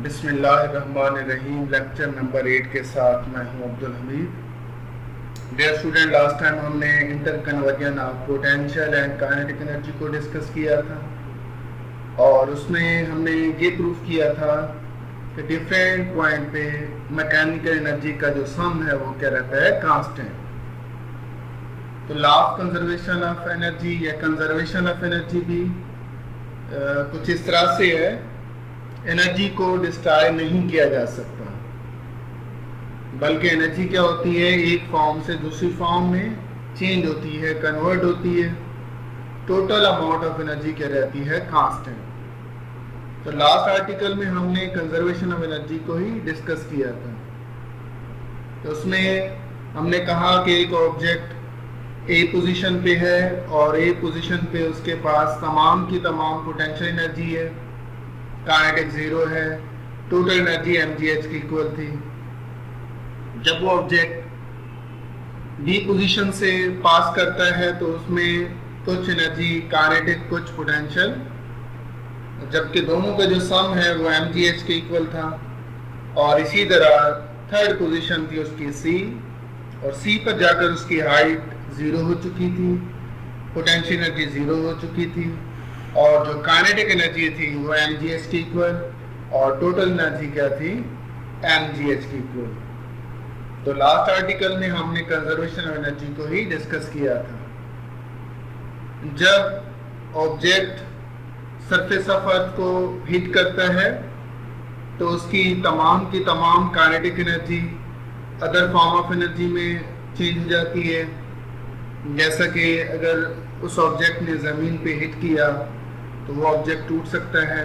बिस्मिल्लाहिर्रहमानिर्रहीम। Lecture number 8 के साथ मैं हूं Abdul Hamid. Dear student, last time हमने inter conversion of potential and kinetic energy को डिस्कस किया था और उसमें हमने ये प्रूफ किया था कि डिफरेंट पॉइंट पे मैकेनिकल एनर्जी का जो सम है वो क्या रहता है, कांस्टेंट। तो law of conservation of energy या कंजर्वेशन ऑफ एनर्जी भी कुछ इस तरह से है, एनर्जी को डिस्ट्रॉय नहीं किया जा सकता, बल्कि एनर्जी क्या होती है, एक फॉर्म से दूसरी फॉर्म में चेंज होती है, कन्वर्ट होती है। टोटल अमाउंट ऑफ एनर्जी क्या रहती है, कांस्टेंट। तो लास्ट आर्टिकल में हमने कंजर्वेशन ऑफ एनर्जी को ही डिस्कस किया था। तो उसमें हमने कहा कि एक ऑब्जेक्ट ए पोजीशन पे है और ए पोजीशन पे उसके पास तमाम की तमाम पोटेंशियल एनर्जी है, काइनेटिक 0 है, टोटल एनर्जी mgh की इक्वल थी। जब वो ऑब्जेक्ट बी पोजीशन से पास करता है तो उसमें कुछ एनर्जी काइनेटिक, कुछ पोटेंशियल, जबकि दोनों का जो सम है वो mgh के इक्वल था। और इसी तरह थर्ड पोजीशन थी उसकी सी, और सी पर जाकर उसकी हाइट 0 हो चुकी थी, पोटेंशियल एनर्जी 0 हो चुकी थी, और जो काइनेटिक एनर्जी थी वो mgh की इक्वल, और टोटल एनर्जी क्या थी, mgh की इक्वल। तो लास्ट आर्टिकल में हमने कंजर्वेशन ऑफ एनर्जी को ही डिस्कस किया था। जब ऑब्जेक्ट सरफेस ऑफ अर्थ को हिट करता है तो उसकी तमाम की तमाम kinetic energy other form of energy में चेंज हो जाती है। जैसा कि अगर उस ऑब्जेक्ट ने ज़मीन पे हिट किया तो वो ऑब्जेक्ट टूट सकता है,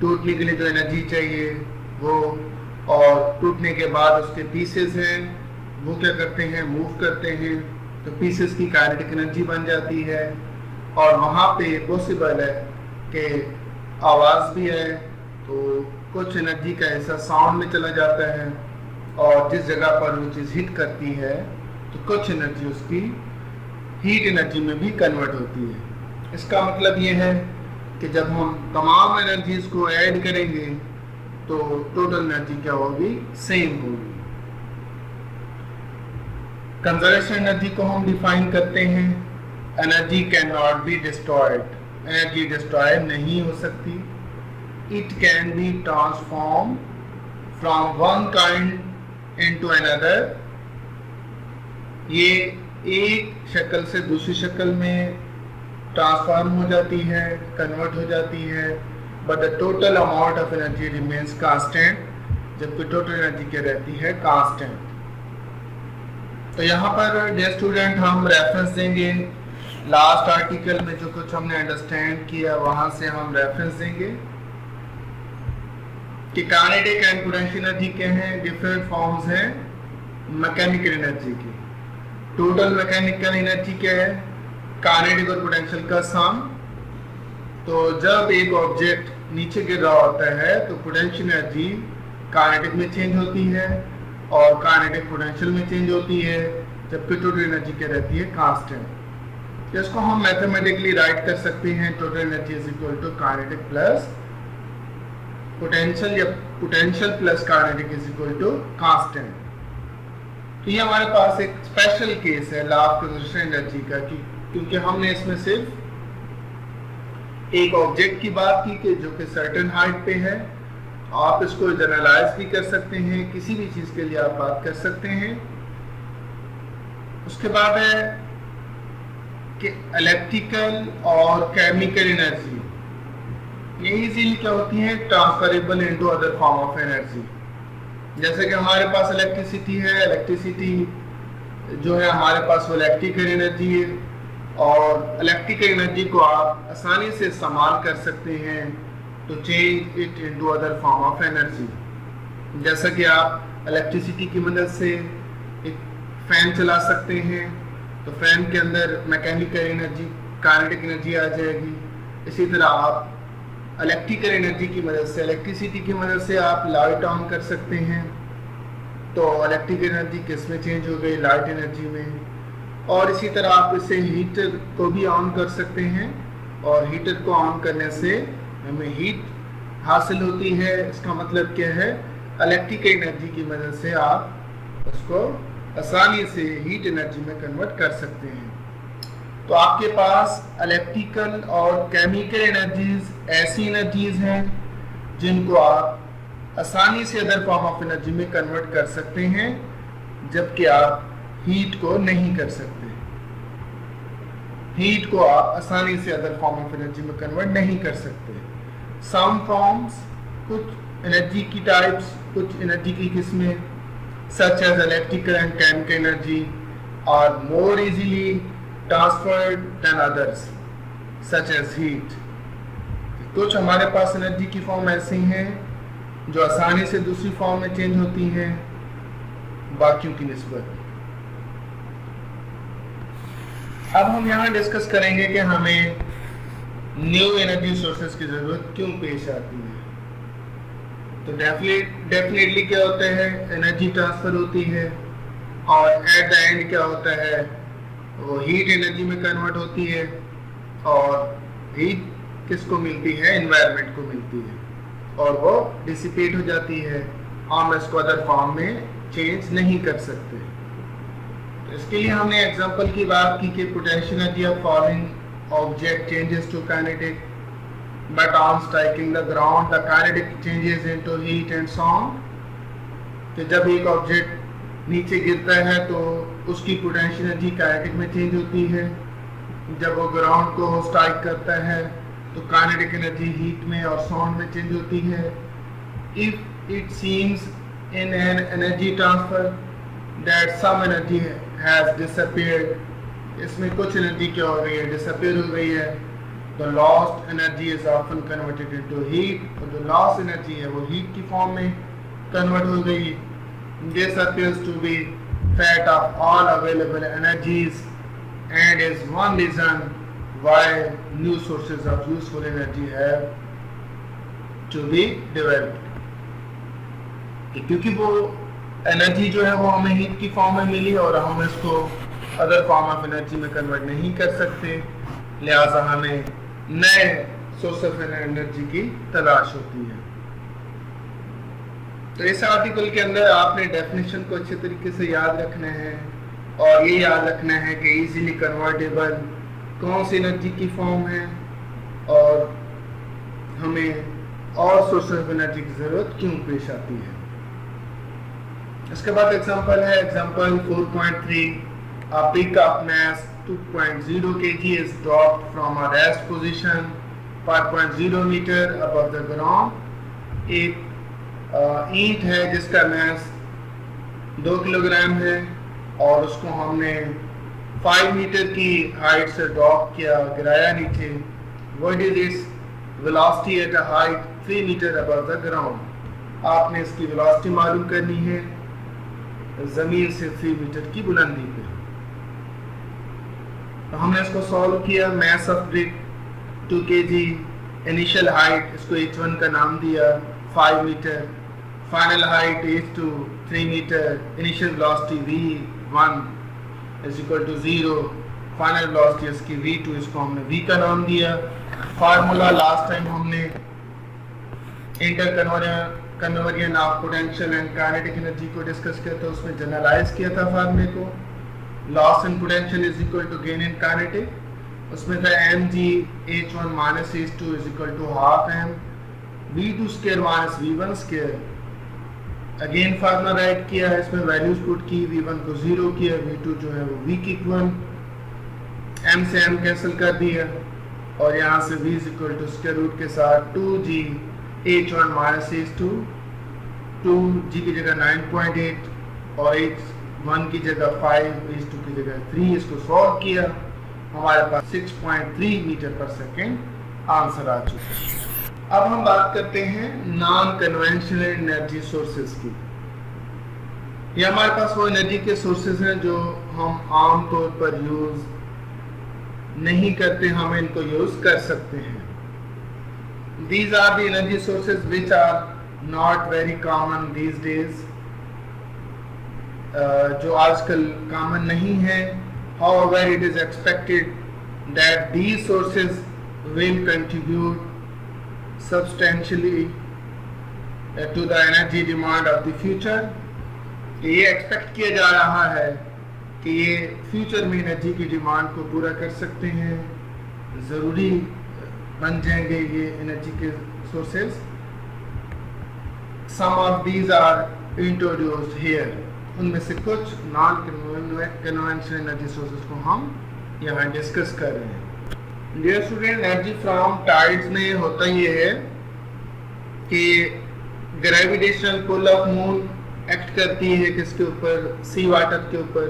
टूटने के लिए जो एनर्जी चाहिए वो, और टूटने के बाद उसके पीसेस हैं वो क्या करते हैं, मूव करते हैं, तो पीसेस की काइनेटिक एनर्जी बन जाती है। और वहाँ पे पॉसिबल है कि आवाज़ भी है, तो कुछ एनर्जी का ऐसा साउंड में चला जाता है, और जिस जगह पर वो चीज़ हिट करती है तो कुछ एनर्जी उसकी हीट एनर्जी में भी कन्वर्ट होती है। इसका मतलब ये है कि जब हम तमाम एनर्जीज को ऐड करेंगे तो टोटल एनर्जी क्या होगी, सेम होगी। कंजर्वेशन एनर्जी को हम डिफाइन करते हैं, energy can not be destroyed, energy destroy नहीं हो सकती। It can be transform from one kind into another, ये एक शक्ल से दूसरी शक्ल में ट्रांसफॉर्म हो जाती है, कन्वर्ट हो जाती है, but the total amount of energy remains constant, जबकि टोटल एनर्जी क्या रहती है, कांस्टेंट। तो यहाँ पर डियर स्टूडेंट हम रेफरेंस देंगे, लास्ट आर्टिकल में जो कुछ हमने अंडरस्टैंड किया वहाँ से हम रेफरेंस देंगे कि काइनेटिक एंड पोटेंशियल एनर्जी क्या हैं, डिफरेंट फॉर्म्स हैं मैकेनिकल एनर्जी की। टोटल मैकेनिकल एनर्जी क्या है, काइनेटिक और पोटेंशियल का सम। तो जब एक ऑब्जेक्ट नीचे गिर रहा होता है तो पोटेंशियल एनर्जी काइनेटिक में चेंज होती है और काइनेटिक पोटेंशियल में चेंज होती है, जबकि टोटल एनर्जी क्या रहती है, कांस्टेंट। इसको हम मैथमेटिकली राइट कर सकते हैं, total energy is equal to kinetic plus potential, या potential plus kinetic is equal to constant. तो ये हमारे पास एक स्पेशल केस है लॉ ऑफ कंजर्वेशन एनर्जी का, क्योंकि हमने इसमें सिर्फ एक ऑब्जेक्ट की बात की कि जो कि सर्टेन हाइट पे है। आप इसको जनरलाइज भी कर सकते हैं, किसी भी चीज के लिए आप बात कर सकते हैं। उसके बाद है कि इलेक्ट्रिकल और केमिकल एनर्जी ये इजीली क्या होती है, transferable into other form of energy. जैसे कि हमारे पास इलेक्ट्रिसिटी है, इलेक्ट्रिसिटी जो है हमारे पास वो इलेक्ट्रिकल एनर्जी है, और इलेक्ट्रिकल एनर्जी को आप आसानी से इस्तेमाल कर सकते हैं तो change it into other form of energy. जैसा कि आप इलेक्ट्रिसिटी की मदद से एक फैन चला सकते हैं तो फैन के अंदर मैकेनिकल एनर्जी, काइनेटिक एनर्जी आ जाएगी। इसी तरह आप इलेक्ट्रिकल एनर्जी की मदद से, इलेक्ट्रिसिटी की मदद से आप लाइट ऑन कर सकते हैं, तो इलेक्ट्रिकल एनर्जी किस में चेंज हो गई, लाइट एनर्जी में। और इसी तरह आप इसे हीटर को भी ऑन कर सकते हैं, और हीटर को ऑन करने से हमें हीट हासिल होती है। इसका मतलब क्या है, इलेक्ट्रिकल एनर्जी की मदद से आप उसको आसानी से हीट एनर्जी में कन्वर्ट कर सकते हैं। तो आपके पास इलेक्ट्रिकल और केमिकल एनर्जीज ऐसी एनर्जीज हैं जिनको आप आसानी से अदर फॉर्म ऑफ एनर्जी में कन्वर्ट कर सकते हैं, जबकि आप हीट को नहीं कर सकते। हीट को आप आसानी से अदर फॉर्म ऑफ एनर्जी में कन्वर्ट नहीं कर सकते। सम फॉर्म्स, कुछ एनर्जी की टाइप्स, कुछ एनर्जी की किस्में such as electrical and chemical energy are more easily transferred than others such as heat. कुछ हमारे पास एनर्जी की फॉर्म ऐसी हैं जो आसानी से दूसरी फॉर्म में चेंज होती हैं बाकियों की निस्बत। अब हम यहाँ डिस्कस करेंगे कि हमें न्यू एनर्जी सोर्सेज की जरूरत क्यों पेश आती है। तो डेफिनेटली क्या होता है, एनर्जी ट्रांसफर होती है और एट द एंड क्या होता है, वो हीट एनर्जी में कन्वर्ट होती है और हीट किसको मिलती है, एनवायरनमेंट को मिलती है और वो डिसिपेट हो जाती है। हम इसको अदर फॉर्म में चेंज नहीं कर सकते। तो इसके लिए हमने एग्जांपल की बात की कि potential energy of falling object changes to kinetic, but on striking the ground the kinetic changes into heat and sound। तो जब एक ऑब्जेक्ट नीचे गिरता है तो उसकी पोटेंशियल एनर्जी काइनेटिक में चेंज होती है। जब वो ग्राउंड को स्ट्राइक करता है तो काइनेटिक एनर्जी हीट में और साउंड में चेंज होती है। If it seems in an energy transfer that some energy has disappeared, इसमें कुछ एनर्जी क्या हो गई है, डिसअपीयर हो गई है। The lost energy is often converted into heat, और जो lost energy है वो heat की फॉर्म में कन्वर्ट हो गई। This appears to be fact of all available energies and is one reason why new sources of useful energy have to be developed। क्योंकि वो एनर्जी जो है वो हमें हीट की फॉर्म में मिली और हम इसको अदर फॉर्म ऑफ एनर्जी में कन्वर्ट नहीं कर सकते, लिहाजा हमें नए सोर्स ऑफ एनर्जी की तलाश होती है। तो इस आर्टिकल के अंदर आपने डेफिनेशन को अच्छे तरीके से याद रखना है और ये याद रखना है कि इजीली कन्वर्टेबल कौन सी एनर्जी की फॉर्म है और हमें और सोर्स ऑफ एनर्जी की जरूरत क्यों पेश आती है। इसके बाद एग्जांपल है, example 4.3, a pickup mass 2.0 kg is dropped from a rest position 5.0 meter above the ground। एक ईंट है जिसका मैस 2 किलोग्राम है और उसको हमने 5 मीटर की हाइट से ड्रॉप किया, गिराया नीचे। What is its velocity at a height 3 meter above the ground। आपने इसकी वेलोसिटी मालूम करनी है जमीन से 3 मीटर की बुलंदी पे। तो हमने इसको सॉल्व किया। Mass of brick 2 kg, initial height इसको h1 का नाम दिया 5 metre, final height h2 3 metre, initial velocity v1 is equal to 0, final velocity इसकी v2, इसको हमने v का नाम दिया। फार्मूला लास्ट टाइम हमने inter conversion of potential and kinetic energy को डिस्कस किया था, उसमें जनरलाइज किया था फार्मूले को। Loss in potential is equal to gain in kinetic, उसमें था mg h1 minus h2 is equal to half m v2 square minus v1 square. Again formula write किया है, इसमें वैल्यूज पुट की, v1 को 0 किया, v2 जो है वो v की इक्वल, m से m कैंसिल कर दिया और यहाँ से v is equal to square root के साथ 2g h1 minus h2, 2g की जगह 9.8 और h1 की जगह 5, h2 की जगह 3, इसको सॉल्व किया, हमारे पास 6.3 मीटर पर सेकेंड आंसर आ चुका है। अब हम बात करते हैं नॉन कन्वेंशनल एनर्जी सोर्सेज की। ये हमारे पास वो एनर्जी के सोर्सेज हैं जो हम आमतौर पर यूज नहीं करते, हम इनको यूज कर सकते हैं। These are the energy sources which are not very common these days, जो आजकल कॉमन नहीं है। However, it is expected that these sources will contribute substantially to the energy demand of the future। ये expect किया जा रहा है कि ये फ्यूचर में एनर्जी की डिमांड को पूरा कर सकते हैं, ज़रूरी बन जाएंगे ये एनर्जी के sources. Some of these are introduced here, उनमें से कुछ नॉन कन्वेंशनल एनर्जी सोर्सेज को हम यहाँ डिस्कस कर रहे हैं। Dear student, energy from tides में होता ये है कि gravitational pull of moon act करती है किसके ऊपर, सी वाटर के ऊपर।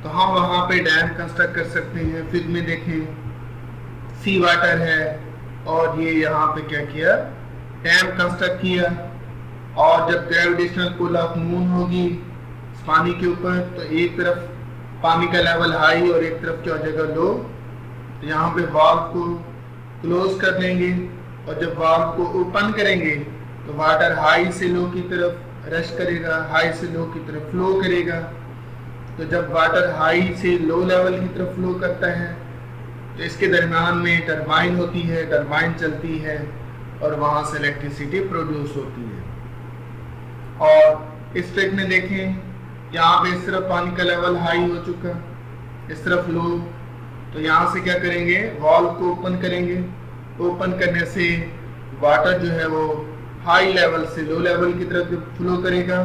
तो हम वहां पे डैम कंस्ट्रक्ट कर सकते हैं। फिर में देखें सी वाटर है और ये यहाँ पे क्या किया, डैम कंस्ट्रक्ट किया। और जब ग्रेविटेशनल पुल ऑफ मून होगी पानी के ऊपर तो एक तरफ पानी का लेवल हाई और एक तरफ क्या हो जाएगा, लो। तो यहाँ पे वाल्व को क्लोज कर देंगे और जब वाल्व को ओपन करेंगे तो वाटर हाई से लो की तरफ रश करेगा, हाई से लो की तरफ फ्लो करेगा। तो जब वाटर हाई से लो लेवल की तरफ फ्लो करता है तो इसके दरम्यान में टरबाइन होती है, टरबाइन चलती है और वहां से इलेक्ट्रिसिटी प्रोड्यूस होती है। और इस ट्रिक में देखें, यहाँ पे इस तरफ पानी का लेवल हाई हो चुका, इस तरफ लो। तो यहाँ से क्या करेंगे, वॉल्व को ओपन करेंगे। ओपन करने से वाटर जो है वो हाई लेवल से लो लेवल की तरफ फ्लो करेगा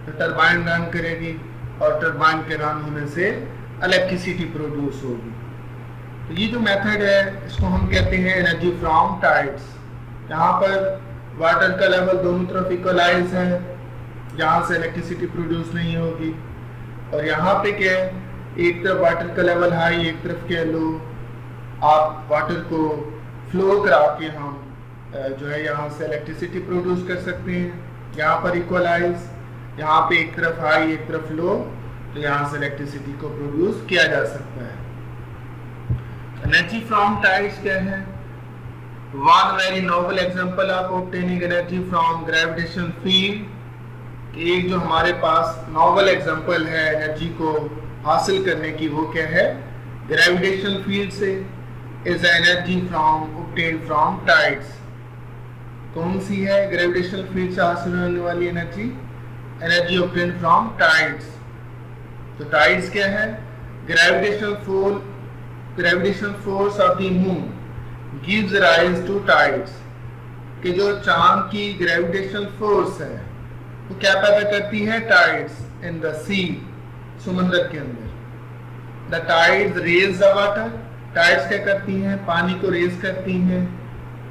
तो टरबाइन रन करेगी और टरबाइन के रन होने से इलेक्ट्रिसिटी प्रोड्यूस होगी। तो ये जो मेथड है इसको हम कहते हैं एनर्जी फ्रॉम टाइड्स। यहाँ पर वाटर का लेवल दोनों तरफ इक्वलाइज है, जहाँ से इलेक्ट्रिसिटी प्रोड्यूस नहीं होगी। और यहाँ पे क्या है, एक तरफ वाटर का लेवल हाई, एक तरफ क्या लो। आप वाटर को फ्लो करा के हम जो है यहाँ से इलेक्ट्रिसिटी प्रोड्यूस कर सकते हैं। यहाँ पर इक्वलाइज, यहाँ पे एक तरफ हाई एक तरफ लो, तो यहाँ से इलेक्ट्रिसिटी को प्रोड्यूस किया जा सकता है। एनर्जी फ्रॉम टाइड्स क्या है? One very noble example of obtaining energy from gravitational field. एक जो हमारे पास नोबल एग्जांपल है एनर्जी को हासिल करने की, वो क्या है, ग्रेविटेशनल फील्ड से। Is energy from obtained from tides. कौन सी है ग्रेविटेशनल फील्ड से हासिल होने वाली energy? Energy obtained from tides. तो टाइड्स क्या है? Gravitational force of the moon gives rise to tides. कि जो चांद की ग्रेविटेशनल फोर्स है वो क्या पैदा करती है? टाइड्स इन द सी, समुद्र के अंदर। The tides raise the water. Tides क्या करती हैं? पानी को रेज करती हैं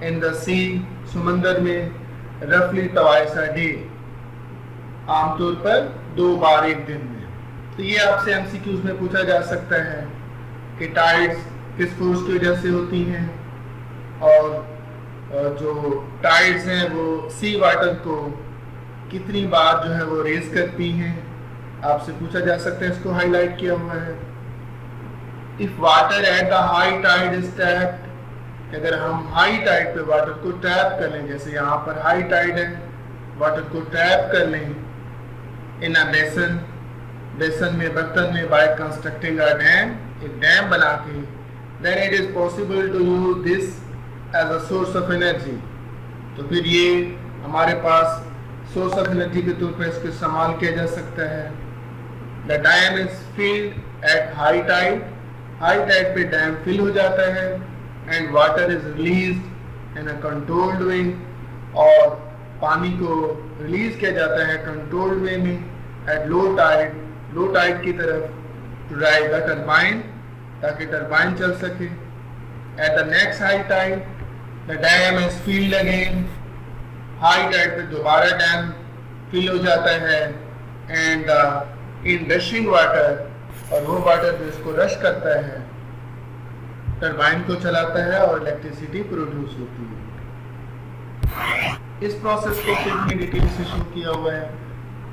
इन द सी, समुद्र में, रफली ट्वाइस अ डे, आमतौर पर 2 बार एक दिन में। तो ये आपसे एमसीक्यूज में पूछा जा सकता है कि टाइड्स किस फोर्स की वजह से होती हैं और जो टाइड्स हैं वो सी वाटर को कितनी बार जो है वो रेज करती हैं, आपसे पूछा जा सकता है। इसको हाईलाइट किया हुआ है। If water at the high tide is tapped, अगर हम हाई टाइड पे वाटर को ट्रैप कर लें, जैसे यहाँ पर हाई टाइड है, वाटर को ट्रैप कर लें इन अ बेसन, बेसन में, बर्तन में, बाय कंस्ट्रक्टिंग अ डैम, एक डैम बना के, then it is possible to use this as a source of energy. तो फिर ये हमारे पास सोर्स ऑफ एनर्जी के तौर पर इसको इस्तेमाल किया जा सकता है। The dam is filled at high tide. High tide पे डैम फिल हो जाता है and water is released in a controlled way, और पानी को रिलीज किया जाता है कंट्रोल्ड वे में एट लो टाइड की तरफ टू ड्राइव द टरबाइन, ताकि टरबाइन चल सके। At the next high tide the dam is filled again. High tide पे दोबारा डैम फिल हो जाता है एंड इन रशिंग वाटर, और वो वाटर जो इसको रश करता है टरबाइन को चलाता है और इलेक्ट्रिसिटी प्रोड्यूस होती है। इस प्रोसेस को कितनी डिटेल से शो किया हुआ है,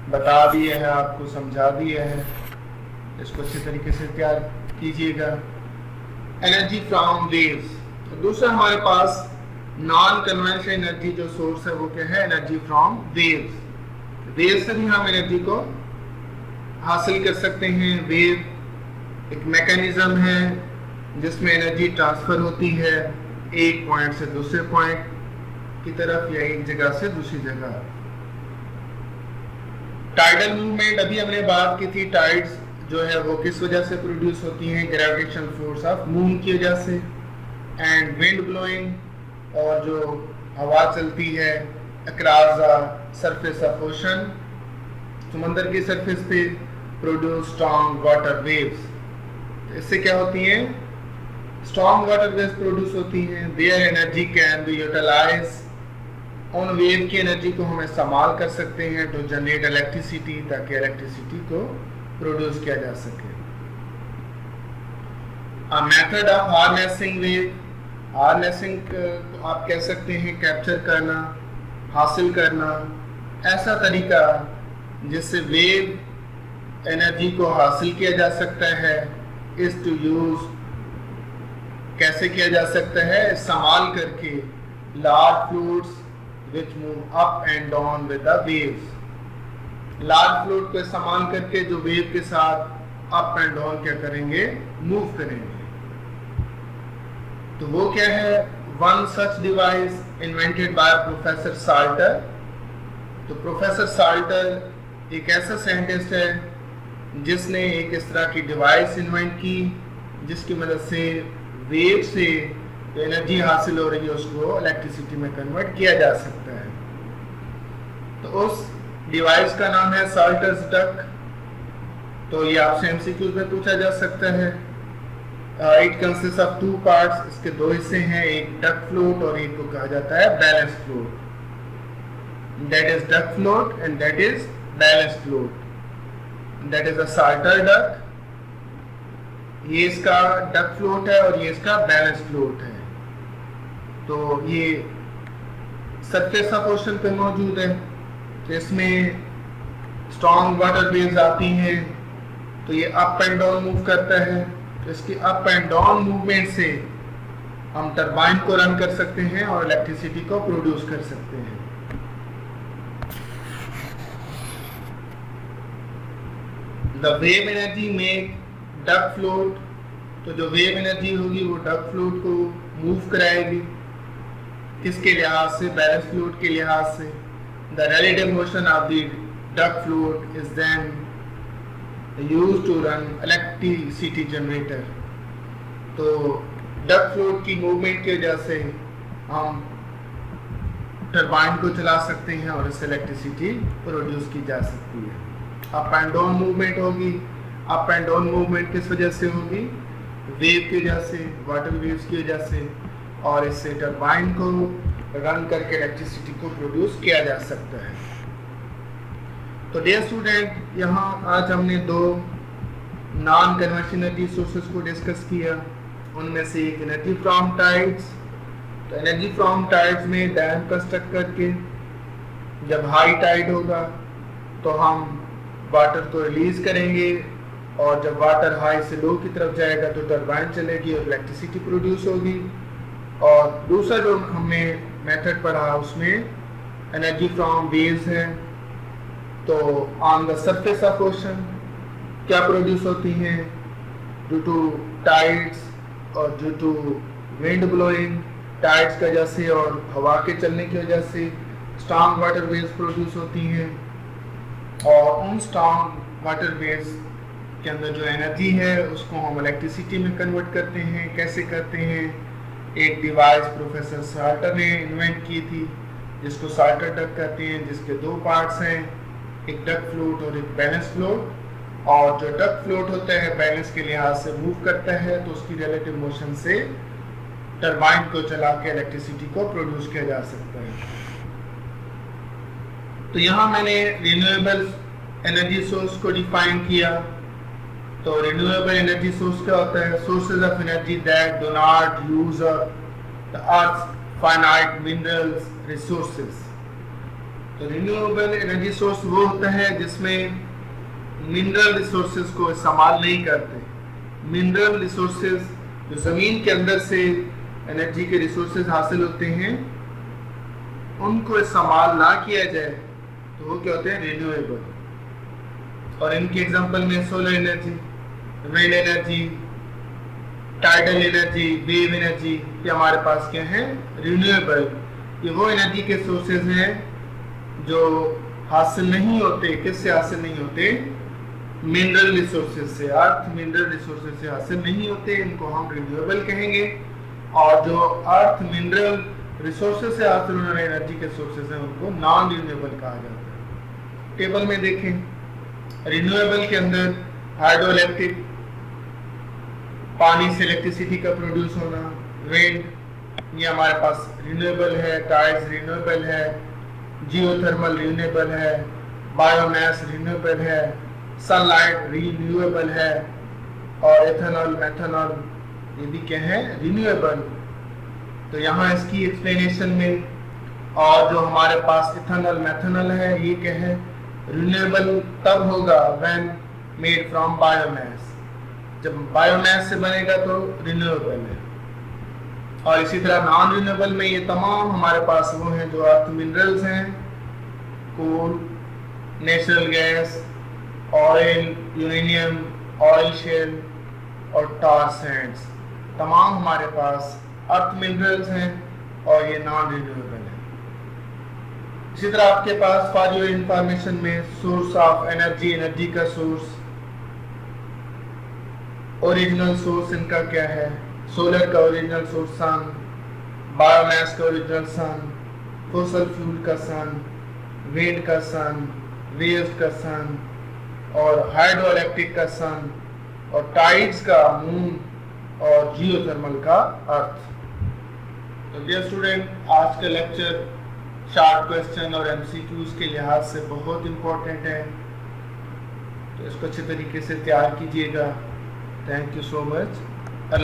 बता दिए हैं आपको, समझा दिए हैं। इसको अच्छे तरीके से तैयार कीजिएगा। Energy from waves. तो दूसरा हमारे पास नॉन कन्वेंशनल एनर्जी जो सोर्स है वो क्या है? Energy from waves. वेव से भी हम एनर्जी को हासिल कर सकते हैं। वेव एक मैकेनिज्म है जिसमें एनर्जी ट्रांसफर होती है एक पॉइंट से दूसरे पॉइंट। की तरफ या एक जगह से दूसरी जगह। टाइडल मूवमेंट, अभी हमने बात की थी, टाइड्स जो है वो किस वजह से प्रोड्यूस होती हैं, ग्रेविटेशनल फोर्स ऑफ मून की वजह से। एंड विंड ब्लोइंग, और जो हवा चलती है across the surface of ocean, समंदर की सरफेस पे, प्रोड्यूस स्ट्रॉन्ग वाटर वेव्स। तो इससे क्या होती हैं, स्ट्रॉन्ग वाटर वेव्स प्रोड्यूस होती हैं। Their energy can be utilise, उन वेव की एनर्जी को हम इस्तेमाल कर सकते हैं टू जनरेट इलेक्ट्रिसिटी, ताकि इलेक्ट्रिसिटी को प्रोड्यूस किया जा सके। A method of harnessing wave, harnessing आप कह सकते हैं कैप्चर करना, हासिल करना, ऐसा तरीका जिससे वेव एनर्जी को हासिल किया जा सकता है। इज टू यूज, कैसे किया जा सकता है, इस्तेमाल करके large fluids which move up and down with the waves. Large fluid को इस्तेमाल करके जो वेव के साथ अप एंड डाउन क्या करेंगे, मूव करेंगे। तो वो क्या है, one such device invented by professor Salter. तो प्रोफेसर साल्टर एक ऐसा साइंटिस्ट है जिसने एक इस तरह की डिवाइस इन्वेंट की जिसकी मदद से वेव से जो एनर्जी हासिल हो रही है उसको इलेक्ट्रिसिटी में कन्वर्ट किया जा सकता है। तो उस डिवाइस का नाम है साल्टर्स डक। तो ये आपसे एमसीक्यूज में पूछा जा सकता है। It consist of two parts, इसके दो हिस्से हैं, एक डक फ्लोट और एक को कहा जाता है balance float. That is duck float and that is balance float. That is a Salter duck, ये इसका डक फ्लोट है और ये इसका बैलेंस फ्लोट है। तो ये सरफेस ऑफ ओशन पे मौजूद है। तो इसमें स्ट्रॉन्ग वाटर वेव्स आती हैं, तो ये अप एंड डाउन मूव करता है। तो इसकी अप एंड डाउन मूवमेंट से हम टरबाइन को रन कर सकते हैं और इलेक्ट्रिसिटी को प्रोड्यूस कर सकते हैं। The wave energy make duck float, तो जो वेव एनर्जी होगी वो डक फ्लोट को मूव कराएगी। किसके लिहाज से, बैलेंस फ्लोट के लिहाज से। The relative motion of the duck float is then used to run electricity generator। तो डक फ्लोट की मूवमेंट की वजह से हम टरबाइन को चला सकते हैं और इससे इलेक्ट्रिसिटी प्रोड्यूस की जा सकती है। अप एंड डाउन मूवमेंट होगी। अप एंड डाउन मूवमेंट किस वजह से होगी, वेव की वजह से, वाटर वेव्स की वजह से, और इससे टरबाइन को रन करके इलेक्ट्रिसिटी को प्रोड्यूस किया जा सकता है। तो डियर स्टूडेंट, यहाँ आज हमने दो नॉन कन्वेंशनल एनर्जी सोर्सेज को डिस्कस किया। उनमें से एक एनर्जी फ्रॉम टाइड्स। तो एनर्जी फ्रॉम टाइड्स में डैम कंस्ट्रक्ट करके जब हाई टाइड होगा तो हम वाटर को रिलीज करेंगे, और जब वाटर हाई से लो की तरफ जाएगा तो टरबाइन चलेगी और इलेक्ट्रिसिटी प्रोड्यूस होगी। और दूसरा जो हमने मेथड पढ़ा उसमें एनर्जी फ्रॉम वेव्स है। तो on the surface of ocean क्या प्रोड्यूस होती हैं, ड्यू टू टाइड्स और due to wind blowing, tides की वजह से और हवा के चलने की वजह से स्ट्रॉन्ग वाटर वेव्स प्रोड्यूस होती हैं। और उन स्ट्रॉन्ग वाटर वेव्स के अंदर जो एनर्जी है उसको हम इलेक्ट्रिसिटी में कन्वर्ट करते हैं। कैसे करते हैं, एक डिवाइस प्रोफेसर साल्टर ने इन्वेंट की थी जिसको साल्टर डक कहते हैं, जिसके दो पार्ट्स हैं, एक डक फ्लोट और एक बैलेंस फ्लोट। और जो डक फ्लोट होता है बैलेंस के लिहाज से मूव करता है, तो उसकी रिलेटिव मोशन से टरबाइन को चला के इलेक्ट्रिसिटी को प्रोड्यूस किया जा सकता है। तो यहाँ मैंने रिन्यूएबल एनर्जी सोर्स को डिफाइन किया। तो रिन्यूएबल एनर्जी सोर्स क्या होता है, sources of energy that do not use the earth finite minerals resources. तो रिन्यूएबल एनर्जी सोर्स वो होता है जिसमें मिनरल रिसोर्सेज को इस्तेमाल नहीं करते। मिनरल रिसोर्सेज जो जमीन के अंदर से एनर्जी के रिसोर्सेज हासिल होते हैं उनको इस्तेमाल ना किया जाए तो वो क्या होते हैं, रिन्यूएबल। और इनके एग्जांपल में solar energy, wind energy, tidal energy, wave energy, ये हमारे पास क्या है, रिन्यूएबल ये वो एनर्जी के सोर्सेज हैं जो हासिल नहीं होते, किससे हासिल नहीं होते? मिनरल रिसोर्सेज से, अर्थ मिनरल रिसोर्सेज से हासिल नहीं होते, इनको हम रिन्यूएबल कहेंगे। और जो अर्थ मिनरल रिसोर्सेज से हासिल होने वाले एनर्जी के सोर्सेज हैं उनको नॉन रिन्यूएबल कहा जाता है। टेबल में देखें, रिन्यूएबल के अंदर हाइड्रो इलेक्ट्रिक, पानी से इलेक्ट्रिसिटी का प्रोड्यूस होना, विंड ये हमारे पास रिन्यूएबल है, टाइड्स रिन्यूएबल है, जियोथर्मल रिन्यूएबल है, बायोमास रिन्यूएबल है, सनलाइट रिन्यूएबल है, और एथेनॉल मेथेनॉल ये भी क्या है? रिन्यूएबल। तो यहाँ इसकी एक्सप्लेनेशन में, और जो हमारे पास इथेनॉल मेथेनॉल है ये क्या है? रिन्यूएबल तब होगा व्हेन मेड फ्रॉम बायोमास, जब बायोमास से बनेगा तो रिन्यूएबल है। और इसी तरह नॉन रिन्यूएबल में ये तमाम हमारे पास वो हैं जो अर्थ मिनरल्स हैं, coal, natural gas, oil, uranium, oil shale और टार सैंड्स, तमाम हमारे पास अर्थ मिनरल्स हैं और ये नॉन रिन्यूएबल है। इसी तरह आपके पास फॉर योर इंफॉर्मेशन में सोर्स ऑफ एनर्जी, एनर्जी का सोर्स, ओरिजिनल सोर्स इनका क्या है? सोलर का ओरिजिनल सोर्स सन, बायोमास का ओरिजिनल सन, फॉसिल फ्यूल का सन, विंड का सन, वेव्स का सन, और हाइड्रो इलेक्ट्रिक का सन, और टाइड्स का मून, और जियोथर्मल का अर्थ। तो डियर स्टूडेंट, आज का लेक्चर शार्ट क्वेश्चन और एमसीक्यूज के लिहाज से बहुत इम्पोर्टेंट है, तो इसको अच्छे तरीके से तैयार कीजिएगा। Thank you so much.